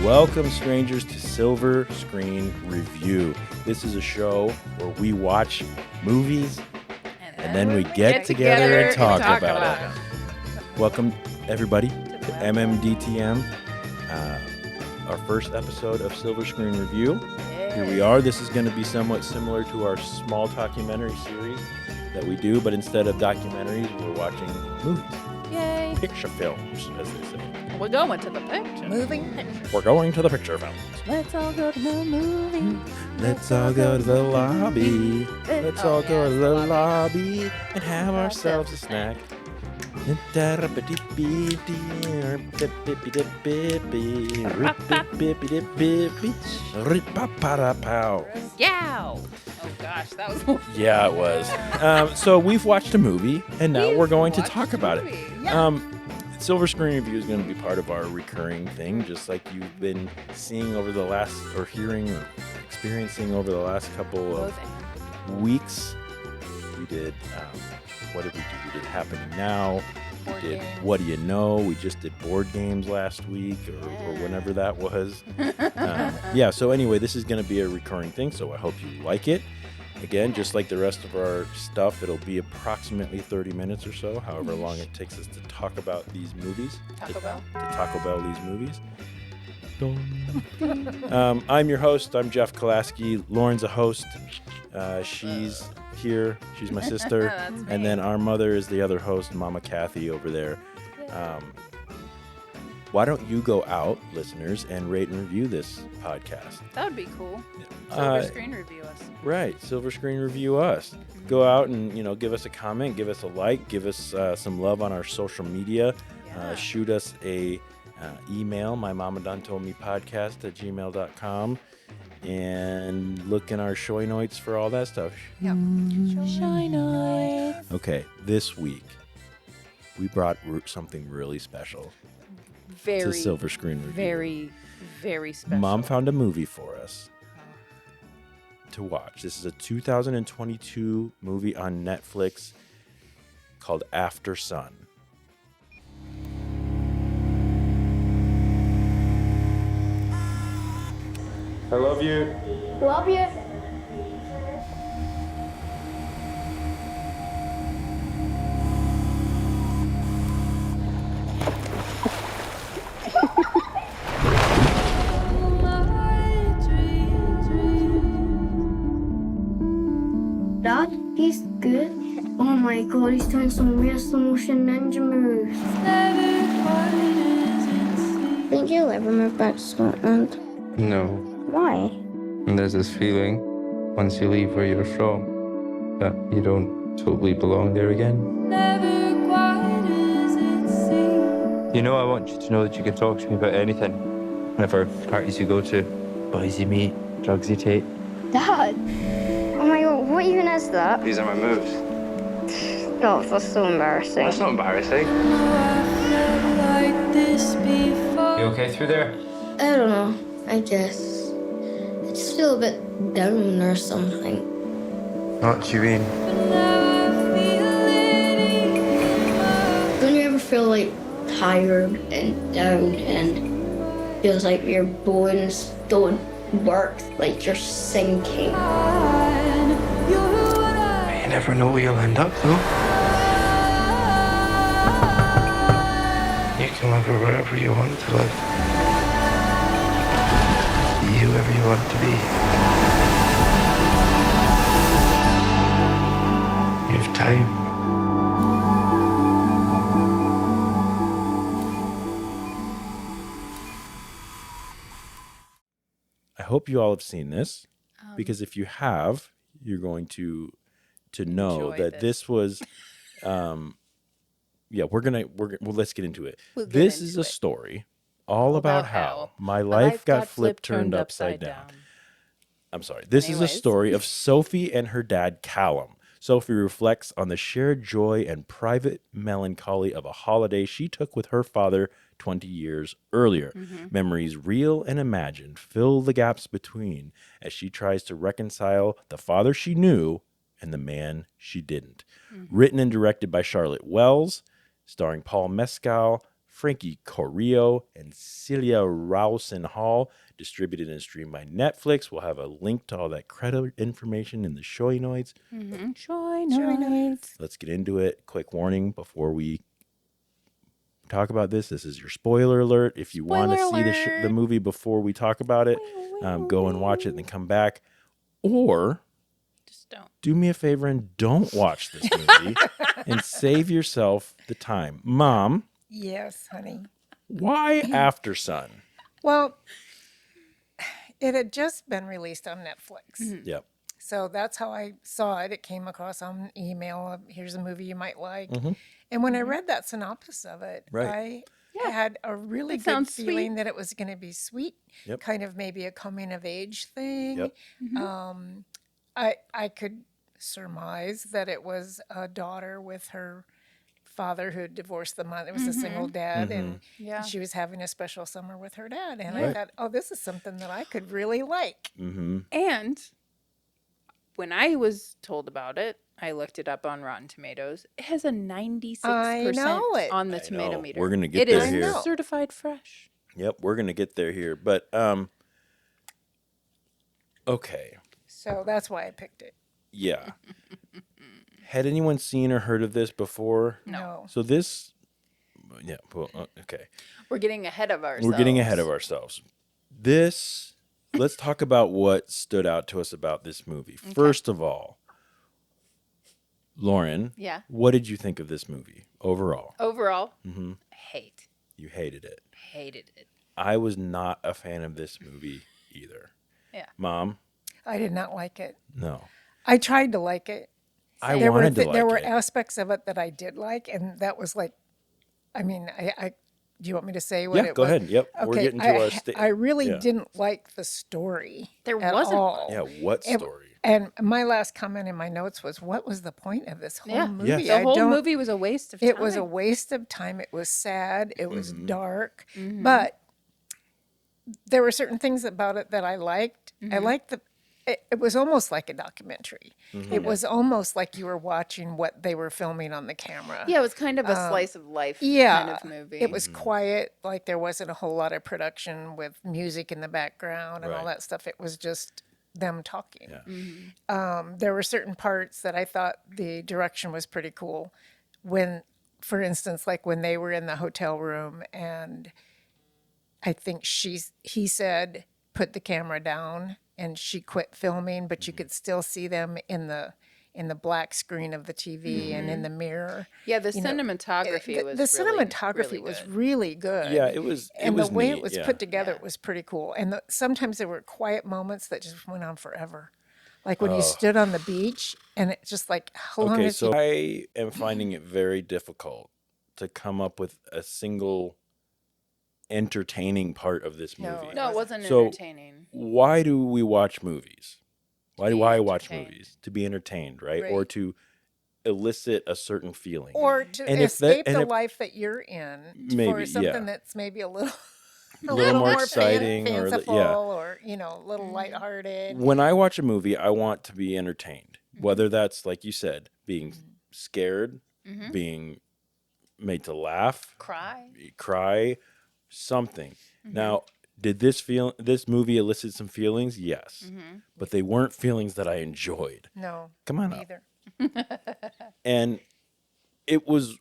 Welcome, strangers, to Silver Screen Review. This is a show where we watch movies and then we get together and talk about it. Welcome, everybody, to MMDTM, our first episode of Silver Screen Review. Here we are. This is going to be somewhat similar to our small documentary series that we do, but instead of documentaries, we're watching movies. Yay. Picture films, as they say. We're going to the picture. Moving picture. We're going to the picture films. Let's all go to the movie. Let's all go to the lobby. Let's all go to the lobby and have ourselves a snack. Yow! Oh gosh, that was. Yeah, it was. So we've watched a movie, and now we're going to talk about it. Yeah. Silver Screen Review is going to be part of our recurring thing, just like you've been seeing over the last, or hearing, or experiencing over the last couple of weeks. We did, what did we do? We did Happening Now. We did What Do You Know? We just did board games last week, or whenever that was. Yeah, so anyway, this is going to be a recurring thing, so I hope you like it. Again, just like the rest of our stuff, it'll be approximately 30 minutes or so, however long it takes us to talk about these movies. To Taco Bell these movies. I'm your host. I'm Jeff Kolaski. Lauren's a host. She's here. She's my sister. And then our mother is the other host, Mama Kathy, over there. Why don't you go out, listeners, and rate and review this podcast? That would be cool. Silver Screen Review us. Right, Silver Screen Review us. Go out and give us a comment, give us a like, give us some love on our social media. Yeah. Shoot us a email, mymamadontomepodcast@gmail.com, and look in our show notes for all that stuff. Yep. Show notes. Okay, this week we brought something really special. To Silver Screen Review. Very, very special. Mom found a movie for us to watch. This is a 2022 movie on Netflix called Aftersun. I love you. Love you. Dad, he's good. Oh my god, he's doing some real slow motion ninja moves. Think you'll ever move back to Scotland? No. Why? And there's this feeling, once you leave where you're from, that you don't totally belong there again. You know, I want you to know that you can talk to me about anything. Whatever parties you go to, boys you meet, drugs you take. Dad! Oh my god, what even is that? These are my moves. No, that's so embarrassing. That's not embarrassing. You okay through there? I don't know, I guess. I just feel a bit down or something. What you mean? Don't you ever feel like tired and down and feels like your bones don't work, like you're sinking? You never know where you'll end up, though. You can live wherever you want to live. Be whoever you want to be. You have time. I hope you all have seen this, because if you have, you're going to know that this was yeah, well, let's get into it. This is a story all about how my life got flipped, turned upside down. I'm sorry. This is a story of Sophie and her dad, Callum. Sophie reflects on the shared joy and private melancholy of a holiday she took with her father 20 years earlier. Memories real and imagined fill the gaps between as she tries to reconcile the father she knew and the man she didn't. Written and directed by Charlotte Wells, starring Paul Mescal, Frankie Corrillo, and Celia Rawson Hall. Distributed and streamed by Netflix. We'll have a link to all that credit information in the show notes. Show notes. Let's get into it. Quick warning before we talk about this. This is your spoiler alert. If you want to see the movie before we talk about it, go and watch it and then come back. Or Just don't. do me a favor and don't watch this movie and save yourself the time. Mom. Yes, honey. Why Aftersun? Well, it had just been released on Netflix. Yep. So that's how I saw it. It came across on email. Here's a movie you might like. Mhm. And when I read that synopsis of it, Right. I had a really It good sounds feeling sweet. that it was going to be sweet, Yep. kind of maybe a coming of age thing. Yep. I could surmise that it was a daughter with her father who had divorced the mother. It was a single dad, and Yeah. she was having a special summer with her dad. And Right. I thought, oh, this is something that I could really like. Mm-hmm. And when I was told about it, I looked it up on Rotten Tomatoes. It has a 96% I know it. on the I tomato know. meter. We're gonna get It there is here. certified fresh. Yep, we're gonna get there here. But okay. So that's why I picked it. Yeah. Had anyone seen or heard of this before? No. So this, yeah. Well, okay. We're getting ahead of ourselves. We're getting ahead of ourselves. This. Let's talk about what stood out to us about this movie. First of all, Lauren. Yeah. What did you think of this movie overall? Overall, Mm-hmm. hate. You hated it. Hated it. I was not a fan of this movie either. Yeah. Mom, I did not like it. no. I tried to like it. I There wanted were to like there were it. aspects of it that I did like, and that was like, I mean, I do you want me to say what Yeah, it go was? ahead. Yep. We're Okay, getting to our I really yeah. didn't like the story. There at wasn't all. Yeah, what It- story? And my last comment in my notes was, "What was the point of this whole Yeah. movie?" Yes. The whole movie was a waste of time. It was a waste of time. It was sad. It was Mm-hmm. dark. But there were certain things about it that I liked. I liked it was almost like a documentary. Mm-hmm. It was almost like you were watching what they were filming on the camera. Yeah, it was kind of a slice of life Yeah, kind of movie. it was quiet. Like there wasn't a whole lot of production with music in the background and all Right. that stuff. It was just them talking. Yeah. There were certain parts that I thought the direction was pretty cool. When, for instance, like when they were in the hotel room and I think he said, put the camera down, and she quit filming, but you could still see them in the black screen of the TV and in the mirror. Yeah, the you know, cinematography was the really, cinematography really was good. really good. Yeah, it was. And it was the way neat, it was yeah. put together, Yeah. it was pretty cool. And sometimes there were quiet moments that just went on forever. Like when Oh. you stood on the beach and it's just like, how long Okay, is so I am finding it very difficult to come up with a single entertaining part of this No, movie. No, it wasn't So- entertaining. Why do we watch movies? Why do be I watch entertained. movies? To be entertained, right? Or Right. to elicit a certain feeling. or to And if that- escape and the if- life that you're in Maybe, for something yeah. that's maybe a little more exciting or fanciful yeah. or a little lighthearted. When I watch a movie, I want to be entertained. Mm-hmm. Whether that's like you said, being scared, being made to laugh, cry, something. Mm-hmm. Now, did this movie elicit some feelings? Yes. But they weren't feelings that I enjoyed. No, Come on up. neither. And it was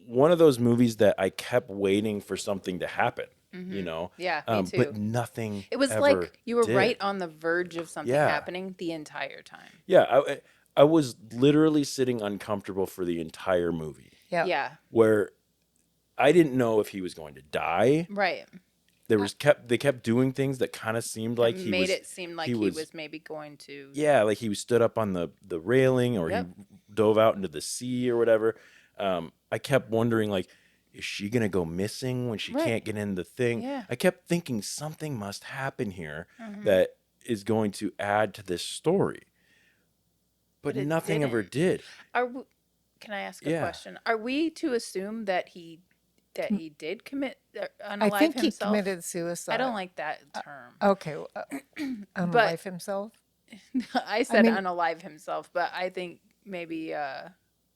one of those movies that I kept waiting for something to happen, you know? Yeah, me too. But nothing It was ever like you were did. right on the verge of something Yeah. happening the entire time. Yeah, I was literally sitting uncomfortable for the entire movie Yeah. Yeah, where I didn't know if he was going to die. right. They kept doing things that kind of seemed like he made was it seem like he was maybe going to. yeah, like he was stood up on the railing or Yep. he dove out into the sea or whatever. I kept wondering, like, is she going to go missing when she Right. can't get in the thing? Yeah. I kept thinking something must happen here that is going to add to this story. But it nothing ever didn't. did. Can I ask a Yeah. question? Are we to assume that he that he did commit I unalive think himself. he committed suicide. I don't like that term. Okay, unalive himself. I said mean- unalive himself, but I think maybe I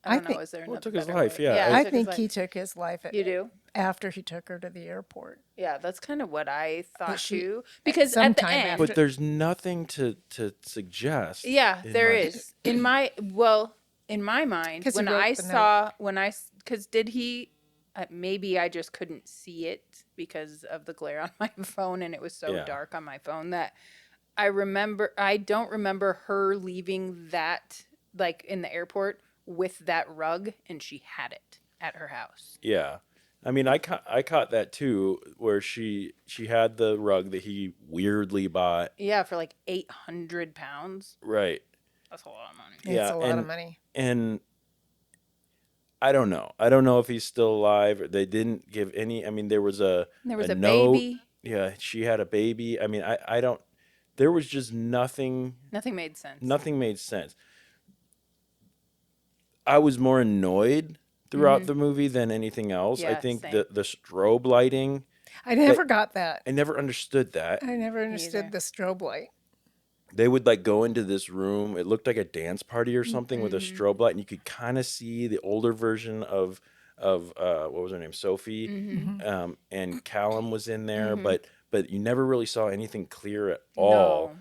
don't know. think- Is there Well, another took his better life, way? yeah. he I took his think life. he took his life You do? after he took her to the airport. Yeah, that's kind of what I thought she- too. Because at the sometime end, after- But there's nothing to suggest. yeah, in there my- is. In my mind, 'Cause he when wrote I the saw because did he? Maybe I just couldn't see it because of the glare on my phone, and it was so Yeah. dark on my phone that I don't remember her leaving that like in the airport with that rug, and she had it at her house. Yeah. I mean, I caught that too, where she had the rug that he weirdly bought. Yeah, for like 800 pounds. Right. That's a lot of money. It's a lot of money. And I don't know. I don't know if he's still alive. They didn't give any. I mean, there was a note. Baby. Yeah, she had a baby. I mean, I don't. There was just nothing. Nothing made sense. Nothing made sense. I was more annoyed throughout the movie than anything else. I Yeah, think same. the strobe lighting. I never got that. I never understood that. I never understood either. the strobe light. They would like go into this room. It looked like a dance party or something with a strobe light, and you could kind of see the older version of what was her name, Sophie, and Callum was in there, but you never really saw anything clear at all.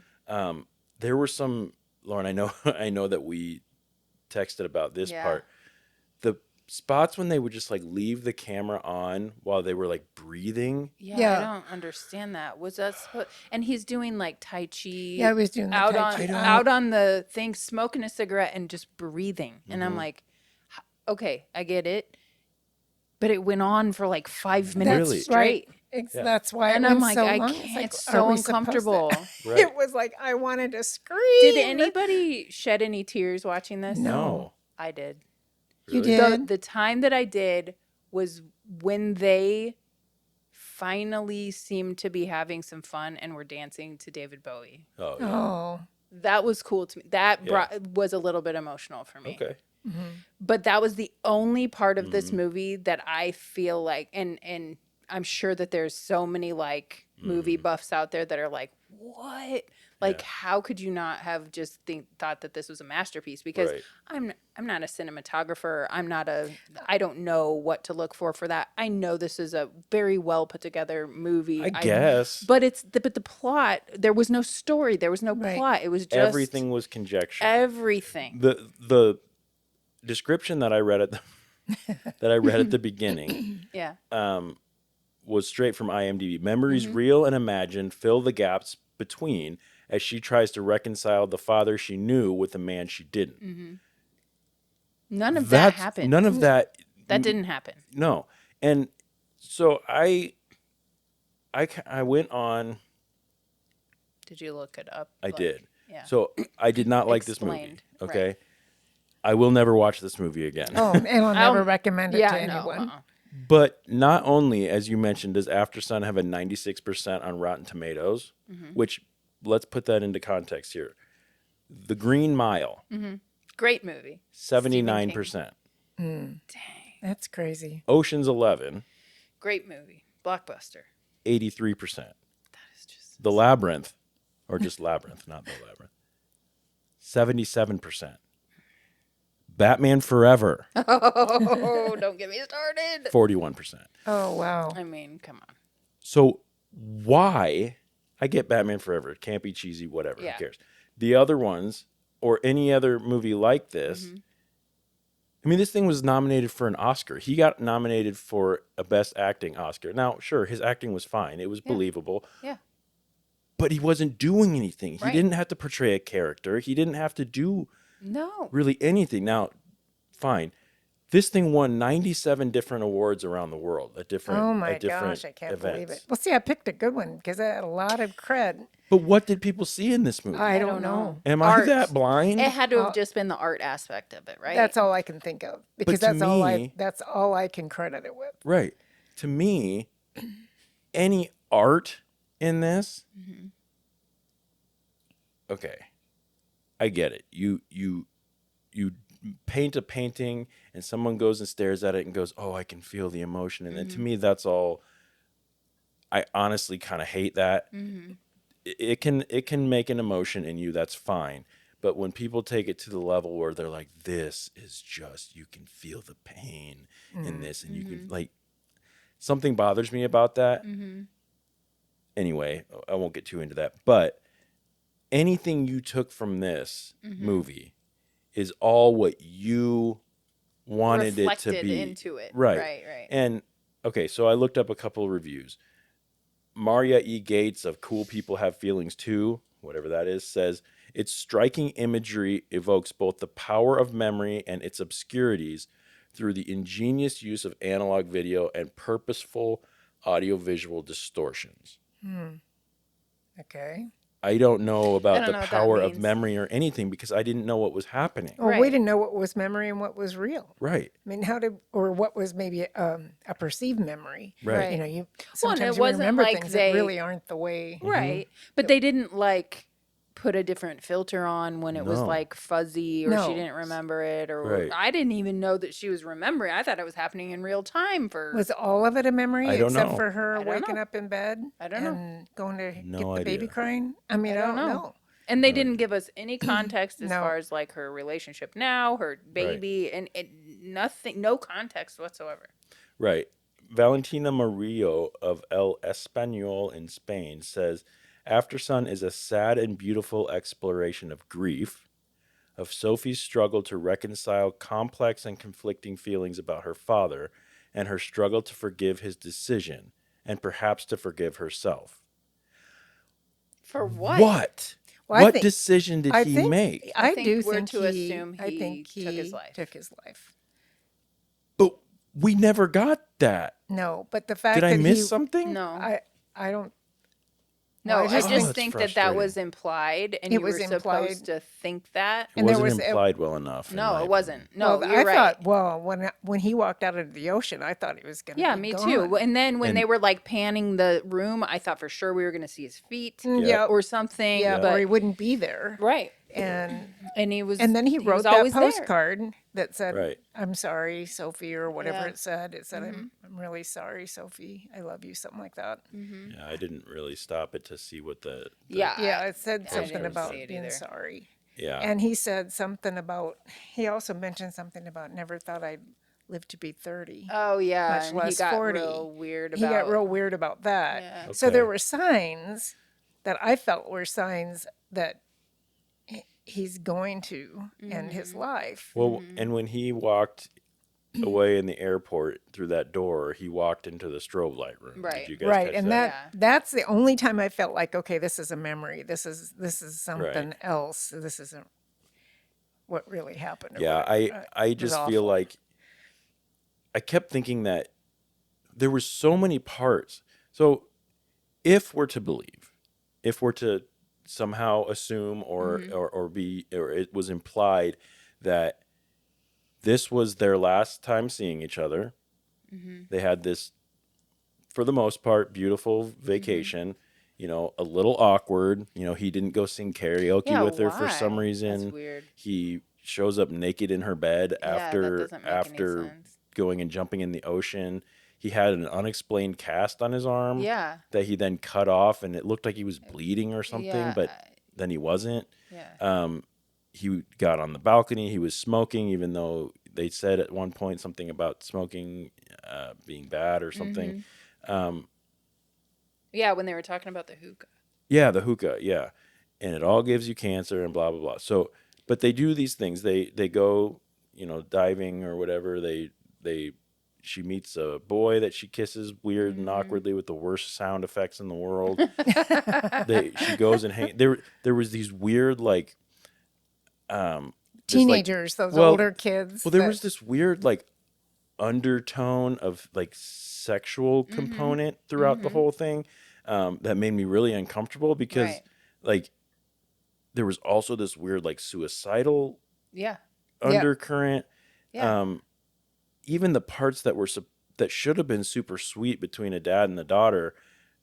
There were some, Lauren. I know that we texted about this part. The spots when they would just like leave the camera on while they were like breathing. Yeah, I don't understand that. Was that and he's doing like Tai Chi. Yeah, he was doing the out Tai on Chi. out on the thing, smoking a cigarette and just breathing. And I'm like, okay, I get it, but it went on for like 5 minutes Really? straight. That's why And it I'm went like, so I long. can't. It's are so we supposed to- uncomfortable. Right. It was like I wanted to scream. Did anybody shed any tears watching this? No. I did. You Really? did? The time that I did was when they finally seemed to be having some fun and were dancing to David Bowie. Oh, yeah. Oh, That was cool to me. That Yeah. was a little bit emotional for me. Okay. But that was the only part of this movie that I feel like, and I'm sure that there's so many like movie buffs out there that are like, what? Like, how could you not have just thought that this was a masterpiece? Because Right. I'm not a cinematographer. I don't know what to look for that. I know this is a very well put together movie. I guess. But but the plot, there was no story. There was no Right. plot. It was just Everything was conjecture. everything. The description that I read at the beginning Yeah. was straight from IMDb. Memories Mm-hmm. real and imagined fill the gaps between as she tries to reconcile the father she knew with the man she didn't. None of that happened. None of that. That didn't happen. No. And so I went on. Did you look it up? I did. Yeah. So I did not like this movie. Explained, Okay. right. I will never watch this movie again. oh, and I'll never recommend it to no, anyone. But not only, as you mentioned, does Aftersun have a 96% on Rotten Tomatoes, which let's put that into context here. The Green Mile, Great movie. 79%. Dang. That's crazy. Ocean's 11, Great movie. Blockbuster. 83%. That is just. The Labyrinth, or just Labyrinth, not The Labyrinth, 77%. Batman Forever, Oh, don't get me started. 41%. Oh, wow. I mean, come on. So why? I get Batman Forever. It can't be cheesy, whatever. Yeah. Who cares? The other ones, or any other movie like this, I mean, this thing was nominated for an Oscar. He got nominated for a Best Acting Oscar. Now, sure, his acting was fine. It was believable. Yeah. But he wasn't doing anything. He Right. didn't have to portray a character. He didn't have to do No. really anything. Now, fine. This thing won 97 different awards around the world at different Oh my at different gosh, I can't events. believe it. Well, see, I picked a good one because it had a lot of cred. But what did people see in this movie? I don't know. Am Art. I that blind? It had to have just been the art aspect of it, right? That's all I can think of because to me- that's all I can credit it with. Right. To me, any art in this, okay, I get it. You paint a painting and someone goes and stares at it and goes, oh, I can feel the emotion. And then to me, that's all. I honestly kind of hate that. It can make an emotion in you. That's fine. But when people take it to the level where they're like, this is just, you can feel the pain in this, and you can like, something bothers me about that. Anyway, I won't get too into that. But anything you took from this movie is all what you wanted Reflected it to be. into it. Right. Right. And okay, so I looked up a couple of reviews. Maria E. Gates of Cool People Have Feelings Too, whatever that is, says its striking imagery evokes both the power of memory and its obscurities through the ingenious use of analog video and purposeful audiovisual distortions. Okay. I don't know about I don't the know what that power of means. memory or anything because I didn't know what was happening. Well, we Right. didn't know what was memory and what was real. Right. I mean, or what was maybe a perceived memory. Right. You know, Well, and sometimes it you wasn't remember like things they- that really aren't the way. Right. But they didn't like put a different filter on when it was No. like fuzzy or No. she didn't remember it or Right. I didn't even know that she was remembering. I thought it was happening in real time for Was all of it a memory I don't except know. for her I don't waking know. up in bed I don't know. and going to No get the baby idea. crying? I mean, I don't know. And they didn't give us any context as No. far as like her relationship now, her baby, and nothing, no context whatsoever. Right. Valentina Murillo of El Español in Spain says, Aftersun is a sad and beautiful exploration of grief, of Sophie's struggle to reconcile complex and conflicting feelings about her father, and her struggle to forgive his decision, and perhaps to forgive herself. For what? What? Well, I What think- decision did I he think- make? I think do we're think to assume I he think took his life. Took his life. But we never got that. No, but the fact Did I that miss something? No. I don't. No, Well, I just it's think that was frustrating. implied, and It you was were implied. supposed to think that. It And there wasn't was a- implied well enough. in No, my it wasn't. No, well, you're I right. thought. Well, when he walked out into the ocean, I thought he was going to. Yeah, be me gone. too. And then when And- they were like panning the room, I thought for sure we were going to see his feet Yeah. or something. Yeah, but or he wouldn't be there. right, And and he was. he wrote was that always there. postcard that said, Right. "I'm sorry, Sophie," or whatever Yeah. it said. It said, Mm-hmm. I'm really sorry, Sophie. I love you," something like that. Yeah, I didn't really stop it to see what the Yeah, Yeah, it said I something didn't about see it being either. sorry. yeah. And he said something about. He also mentioned something about never thought I'd live to be 30. Oh yeah, Much and he less got 40. real weird about. He got real weird about that. Yeah. So there Okay. were signs that I felt were signs that he's going to end his Mm-hmm. life. Well, and when he walked away in the airport through that door, he walked into the strobe light room. Right. Did you guys Right, catch and that? that's the only time I felt like, okay, this is a memory. This is something Right. else. This isn't what really happened. or Yeah, whatever. I It was just feel awful. like I kept thinking that there were so many parts. So if we're to believe, if we're to somehow assume or it was implied that this was their last time seeing each other. They had this, for the most part, beautiful vacation. You know, a little awkward. You know, he didn't go sing karaoke Yeah, with her for some why? reason. That's weird. He shows up naked in her bed Yeah, that after doesn't make any sense. going and jumping in the ocean. He had an unexplained cast on his arm Yeah. that he then cut off, and it looked like he was bleeding or something, Yeah, but then he wasn't. Yeah. He got on the balcony. He was smoking, even though they said at one point something about smoking being bad or something. Yeah, when they were talking about the hookah. Yeah, the hookah. Yeah, and it all gives you cancer and blah blah blah. So, but they do these things. They go, you know, diving or whatever. She meets a boy that she kisses weird and awkwardly with the worst sound effects in the world. She goes and there was these weird like this, like- Teenagers, those well- older kids. well, there that- was this weird like undertone of like sexual component throughout the whole thing that made me really uncomfortable because Right. like there was also this weird like suicidal Yeah. undercurrent. Yeah. Even the parts that that should have been super sweet between a dad and the daughter,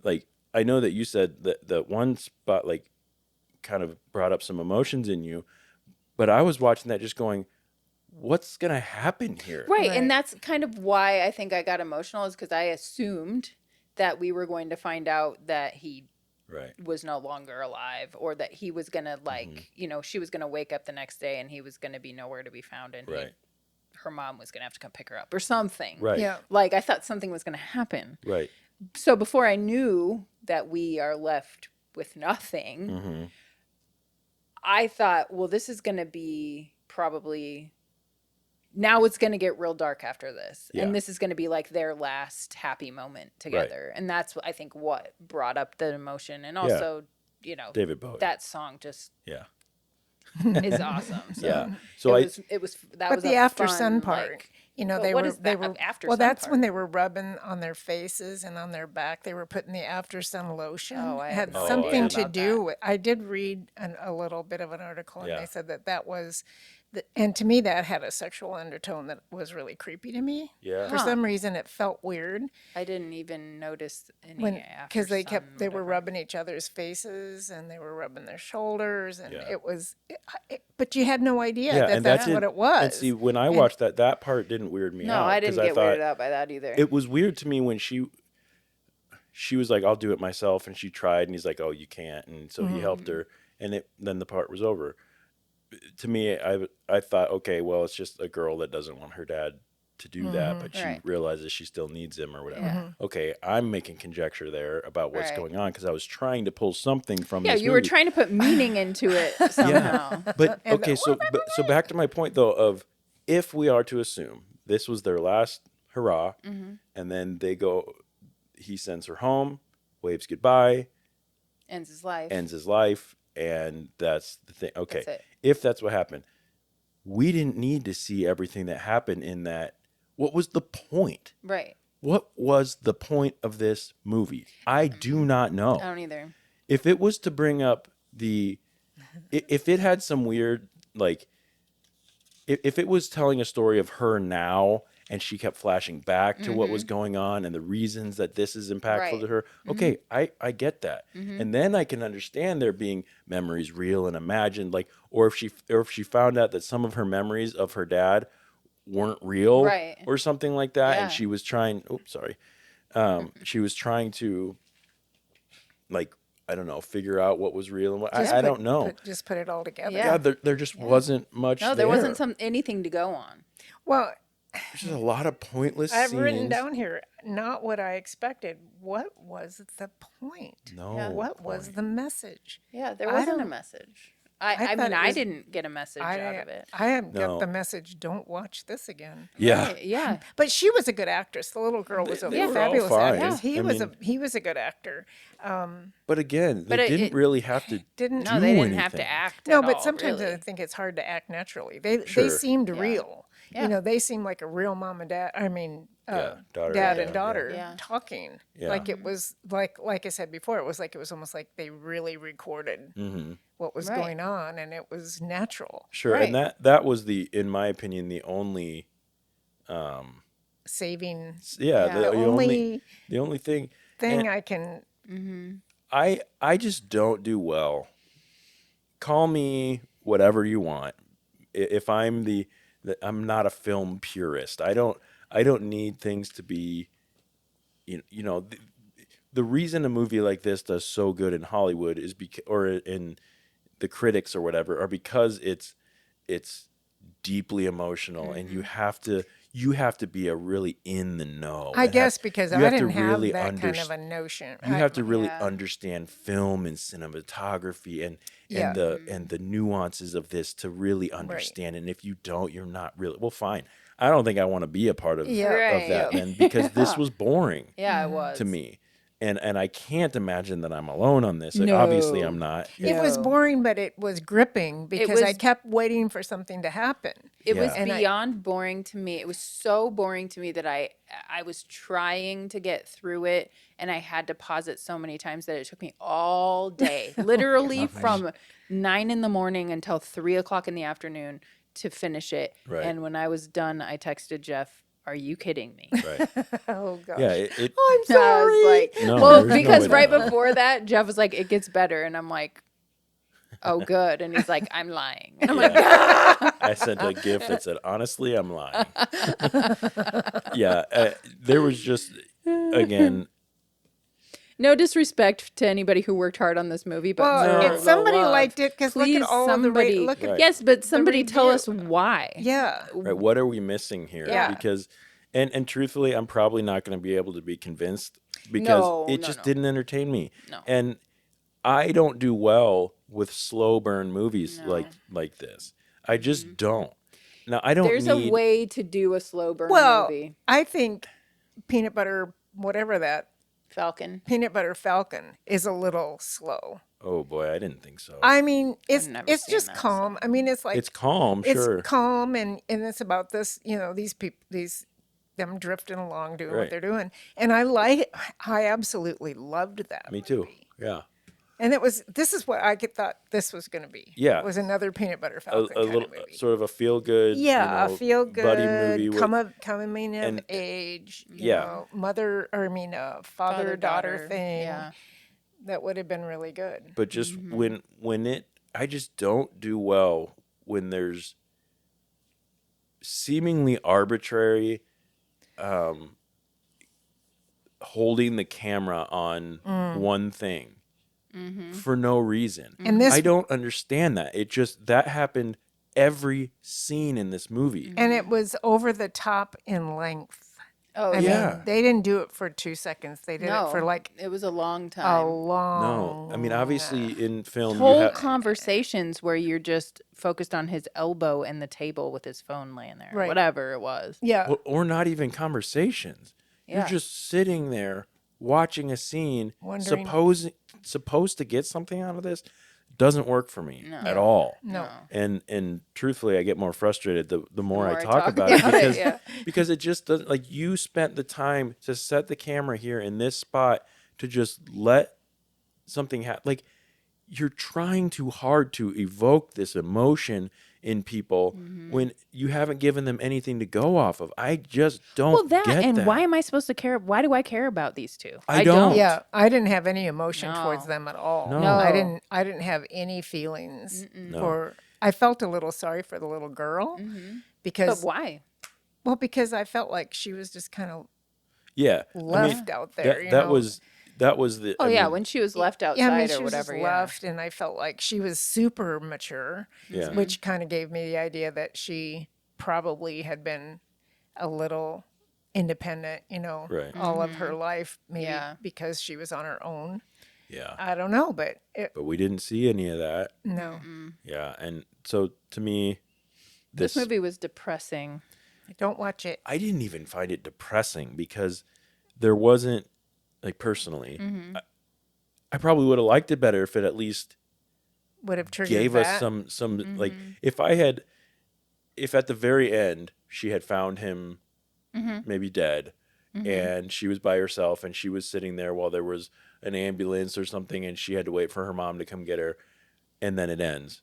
like I know that you said that one spot like kind of brought up some emotions in you, but I was watching that just going, what's gonna happen here? Right. Right. And that's kind of why I think I got emotional, is because I assumed that we were going to find out that he Right. was no longer alive, or that he was going to she was going to wake up the next day and he was going to be nowhere to be found, and Right. her mom was going to have to come pick her up or something. Right. Yeah. Like, I thought something was going to happen. Right. So before I knew that we are left with nothing, Mm-hmm. I thought, well, this is going to be probably, now it's going to get real dark after this. Yeah. And this is going to be like their last happy moment together. And that's, I think, what brought up the emotion. And also, David Bowie. that song just Yeah. is awesome. So Yeah. So it was that But was the a after fun, sun part, like, they what were is they that were after well. sun That's when part? they were rubbing on their faces and on their back. They were putting the after sun lotion. Oh, I It had had no idea something to about do that. with. I did read a little bit of an article, and Yeah. they said that was, and to me that had a sexual undertone that was really creepy to me. Yeah. For some reason, it felt weird I didn't even notice any after because they sun, were whatever. rubbing each other's faces and they were rubbing their shoulders, and Yeah. it was. But you had no idea Yeah, that and that's that what didn't- it was. And see, when I watched that part didn't weird me No, out. I 'cause didn't get thought weirded out by that either. it was weird to me when she was like, "I'll do it myself," and she tried, and he's like, "Oh, you can't," and so he helped her, and then the part was over. To me, I thought, okay, well, it's just a girl that doesn't want her dad to do that, but she Right. realizes she still needs him or whatever. Yeah. Okay, I'm making conjecture there about what's Right. going on because I was trying to pull something from Yeah, this you were movie. trying to put meaning into it somehow. But okay, so back to my point though of if we are to assume this was their last hurrah, and then he sends her home, waves goodbye, Ends his life. ends his life, and that's the thing. Okay, That's it. if that's what happened, we didn't need to see everything that happened in that. What was the point? Right. What was the point of this movie? I do not know. I don't either. If it was to bring up if it had some weird, like, if it was telling a story of her now and she kept flashing back to what was going on and the reasons that this is impactful Right. to her, okay, I get that. And then I can understand there being memories real and imagined, like, or if she found out that some of her memories of her dad weren't real Right. or something like that, Yeah. and she was trying, she was trying to, like, I don't know, figure out what was real and what I don't know. Just put it all together. Yeah. Yeah, there just wasn't much. No, there wasn't anything to go on. Well, There's just a lot of pointless I've scenes. written down here, not what I expected. What was the point? No. Yeah. What was the message? Yeah, there I wasn't a don't- message. I I thought mean, it I was- didn't get a message out of it. I have No. got the message, don't watch this again. Yeah. Right, yeah. But she was a good actress. The little girl was a they were all fabulous fine. actress. Yeah. He was a good actor. But again, But they it- didn't it really have to Didn't do No, they didn't have to anything. act. No, at but all, sometimes really. I think it's hard to act naturally. They Sure. seemed Yeah. real. Yeah. You know, they seemed like a real mom and dad. I mean, Yeah, daughter and dad dad, and daughter yeah. talking. Yeah. Like it was like I said before, it was almost like they really recorded what was Right. going on, and it was natural. Sure, Right. and that was in my opinion, the only, Saving yeah, Yeah. the only only thing. thing and I can. I just don't do well. Call me whatever you want. If I'm I'm not a film purist. I don't need things to be, the reason a movie like this does so good in Hollywood is or in the critics or whatever, are because it's deeply emotional and you have to be a really in the know. I and guess because you I have to didn't have really that kind of a notion. you have to really Yeah. understand film and cinematography and Yeah. the nuances of this to really understand. And if you don't, you're not really well. Fine. I don't think I want to be a part of Yeah. Right. that then because this was boring Yeah, it was. to me, and I can't imagine that I'm alone on this. Like, No. obviously, I'm not. It was No. boring, but it was gripping because I was- kept waiting for something to happen. It was Yeah. And I- beyond boring to me. It was so boring to me that I was trying to get through it, and I had to pause it so many times that it took me all day, literally from 9 a.m. until 3 o'clock in the afternoon to finish it. Right. And when I was done, I texted Jeff, "Are you kidding me?" Right. Oh gosh. Yeah. It I'm So I was like, No, well, there's no because way to right know. before that, Jeff was like, "It gets better," and I'm like, Oh, good. And he's like, I'm lying. And I'm Yeah. I sent a gift that said, honestly, I'm lying. Yeah. There was just, again, no disrespect to anybody who worked hard on this movie, but Well, for if somebody the love, liked it, because look please, at all somebody, of the look at Right. yes, but somebody tell review. us why. yeah. right, what are we missing here? Yeah. Because, and truthfully, I'm probably not going to be able to be convinced because it just didn't entertain me. No. And I don't do well with slow burn movies like this. I just don't. Now, I don't There's need... a way to do a slow burn Well, movie. I think peanut butter, whatever that Falcon. peanut butter falcon is a little slow. Oh, boy, I didn't think so. I mean, never it's seen just that, calm. I mean, it's like It's calm, it's sure. calm, and it's about this, these people, them drifting along doing what Right. they're doing, and I absolutely loved that. Me too. movie. Yeah. And this is what I thought this was going to be. Yeah. It was another peanut butter A falcon kind little of movie. sort of a feel good, Yeah, a feel good buddy movie. With, coming of and- age. yeah. Father daughter thing. Yeah. That would have been really good. but just I just don't do well when there's seemingly arbitrary holding the camera on one thing for no reason. And this I don't understand that. It just that happened every scene in this movie. and it was over the top in length. Oh, I Yeah. mean, they didn't do it for 2 seconds. They did it for like it was a long a time. long. No, I mean obviously in film Whole you have conversations where you're just focused on his elbow and the table with his phone laying there, Right. whatever it was. Yeah. or not even conversations. Yeah. You're just sitting there watching a scene, Wondering- supposed to get something out of this. Doesn't work for me at all. No. And truthfully, I get more frustrated the more I I talk talk about it about because it, yeah. because it just doesn't like you spent the time to set the camera here in this spot to just let something happen. Like you're trying too hard to evoke this emotion in people when you haven't given them anything to go off of. I just don't Well, that get and that. why am I supposed to care? Why do I care about these two? I don't. Yeah, I didn't have any emotion No. towards them at all. No. No. I didn't have any feelings No. for. I felt a little sorry for the little girl But because why? because I felt like she was just kind of Yeah. left out there. That was the Oh I yeah, mean, when she was left outside yeah, I mean, or she was whatever. just Yeah. left, and I felt like she was super mature, Yeah. which kind of gave me the idea that she probably had been a little independent, Right. all of her life, maybe Yeah. because she was on her own. Yeah. I don't know, but But we didn't see any of that. no, Yeah. And so to me This movie was depressing. don't watch it. I didn't even find it depressing because there wasn't like personally. I probably would have liked it better if it at least Would have triggered gave that. us some like if at the very end she had found him maybe dead and she was by herself and she was sitting there while there was an ambulance or something and she had to wait for her mom to come get her and then it ends.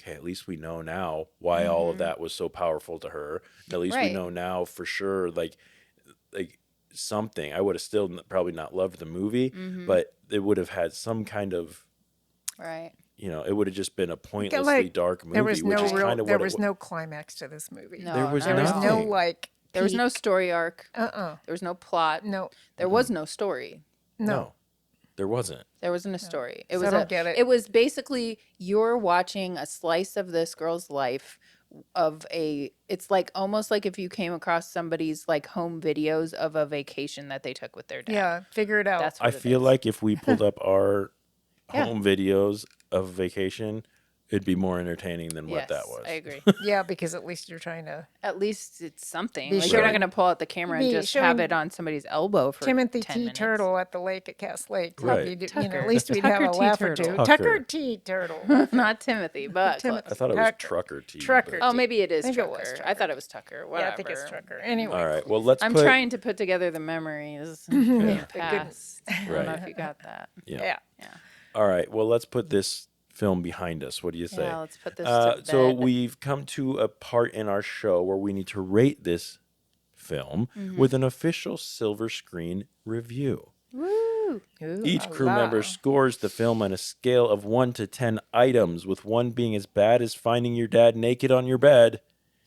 Okay, at least we know now why all of that was so powerful to her. At least we Right. know now for sure like something. I would have still probably not loved the movie, but it would have had some kind of Right. it would have just been a pointlessly dark movie, There was which no is kind of there what was it no climax to this movie. No, There was There was no nothing. like. There was no peak. story arc. There was no plot. No. There was no story. No. there wasn't. There wasn't a story. It So was I don't get it. It was basically you're watching a slice of this girl's life it's like almost like if you came across somebody's like home videos of a vacation that they took with their dad. Yeah, figure it out. That's I what it feel is. like if we pulled up our Yeah. home videos of vacation, it'd be more entertaining than what that Yes, was. I agree. Yeah, because at least you're trying to. At least it's something. Be Like you're not showing- going to pull out the camera and be just have showing it on somebody's elbow for Timothy 10 T. minutes. Turtle at the lake at Cass Lake. Right. You'd- Tucker. at least we'd have Tucker a T. laugh or two. Turtle. Tucker T. Turtle. Not Timothy, but Tim- close. I thought it was Tucker. Trucker T. Trucker. Oh, maybe it is I think it Tucker. was I thought it was Tucker. Whatever. Yeah, I think it's Trucker. Anyway. All right. Well, let's I'm put trying to put together the memories. in the past. I don't know Right. if you got that. yeah. Yeah. All right. Well, let's put this film behind us. What do you say? Yeah, let's put this to So bed. we've come to a part in our show where we need to rate this film Mm-hmm. with an official silver screen review. Woo! Ooh, Each crew la. member scores the film on a scale of 1 to 10 items, with 1 being as bad as finding your dad naked on your bed,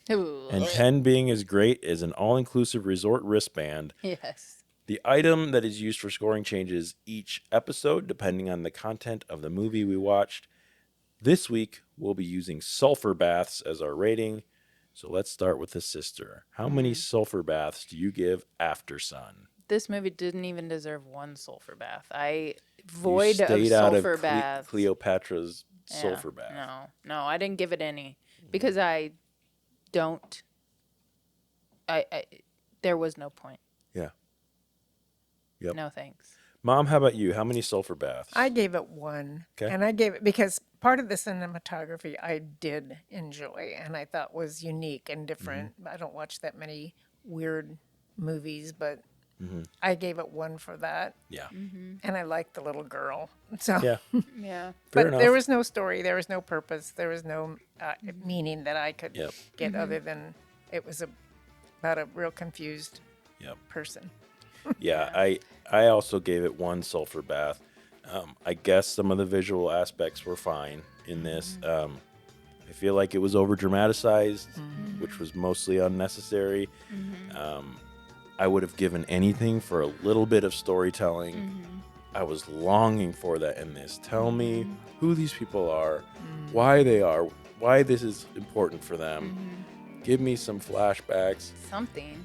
Ooh. and 10 being as great as an all-inclusive resort wristband. Yes. The item that is used for scoring changes each episode, depending on the content of the movie we watched. This week, we'll be using sulfur baths as our rating. So let's start with the sister. How many sulfur baths do you give Aftersun? This movie didn't even deserve one sulfur bath. You Void of stayed out sulfur of baths. Cleopatra's Yeah, sulfur bath. No, I didn't give it any because I don't. There was no point. Yeah. Yep. No thanks. Mom, how about you? How many sulfur baths? I gave it 1. Okay. And I gave it because part of the cinematography I did enjoy and I thought was unique and different. I don't watch that many weird movies, but I gave it 1 for that. Yeah. And I liked the little girl. So, Yeah. Yeah. Fair but enough. there was no story, there was no purpose, there was no meaning that I could Yep. get other than it was about a real confused Yep. person. Yeah, I also gave it 1 sulfur bath. I guess some of the visual aspects were fine in this. I feel like it was over dramatized, which was mostly unnecessary. I would have given anything for a little bit of storytelling. I was longing for that in this. Tell me who these people are, why they are, why this is important for them. Give me some flashbacks. Something.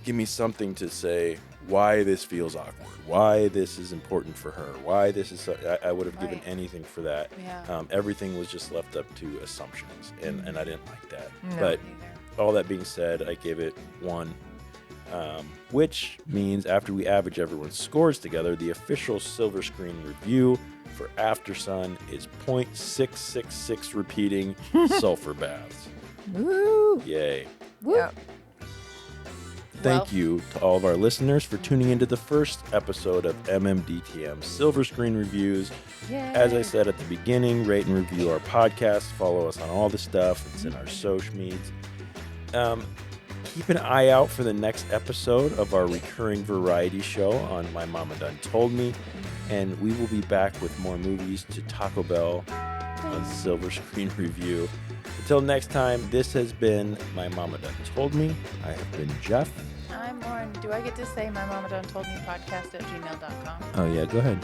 Give me something to say why this feels awkward, why this is important for her, why this is so, I would have given Right. anything for that. Yeah. Everything was just left up to assumptions, and I didn't like that. No. But Neither. all that being said, I gave it 1, which means after we average everyone's scores together, the official silver screen review for Aftersun is 0.666 repeating sulfur baths. Woo! Yay. Yeah. Thank you to all of our listeners for tuning into the first episode of MMDTM Silver Screen Reviews. As I said at the beginning, rate and review our podcast. Follow us on all the stuff. It's in our social medias. Keep an eye out for the next episode of our recurring variety show on My Mama Done Told Me. And we will be back with more movies to Taco Bell on Silver Screen Review. Until next time, this has been My Mama Done Told Me. I have been Jeff. I'm Lauren. Do I get to say my mama done told me podcast at gmail.com? Oh, yeah, go ahead.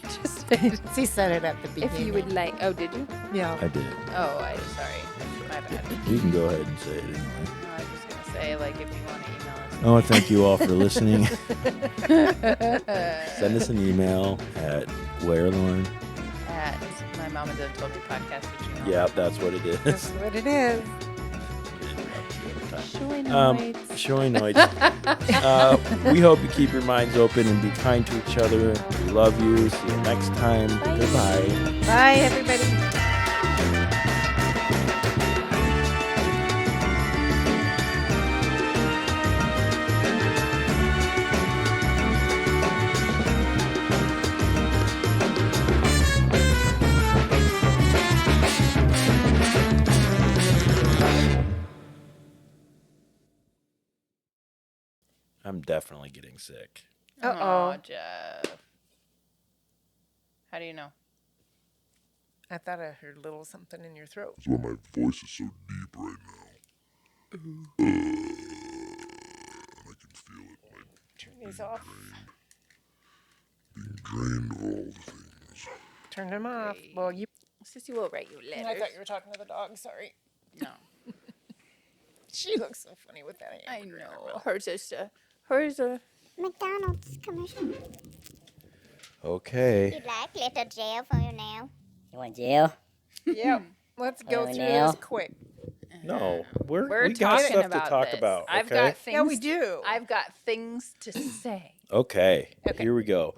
Just did. He said it at the beginning. If you would like. Oh, did you? Yeah. I did it. Oh, I'm sorry. My bad. You can go ahead and say it anyway. No, I was just going to say, like, if you want to email us. I want to thank you all for listening. Send us an email at where, Lauren? At my mama done told me podcast at gmail. Yeah, that's what it That's is. what it is. Shoinoids. We hope you keep your minds open and be kind to each other. We love you. See you next time. Bye. Goodbye. Bye, everybody. I'm definitely getting sick. Uh-oh. Oh, Jeff. How do you know? I thought I heard a little something in your throat. That's why my voice is so deep right now. And I can feel it. Turn these off. Being drained of all the things. Turn them off. Well, you. Sissy will write you letters. I thought you were talking to the dog. Sorry. No. She looks so funny with that. I hamburger in her know. mouth. Hers is a McDonald's commercial. Okay. You'd like little jail for you now? You want jail? Yep. Let's go Oh, through now? this quick. No, We're we got talking stuff about to talk this. about. I've okay? got things. Yeah, we do. I've got things to say. Okay. Okay. Here we go.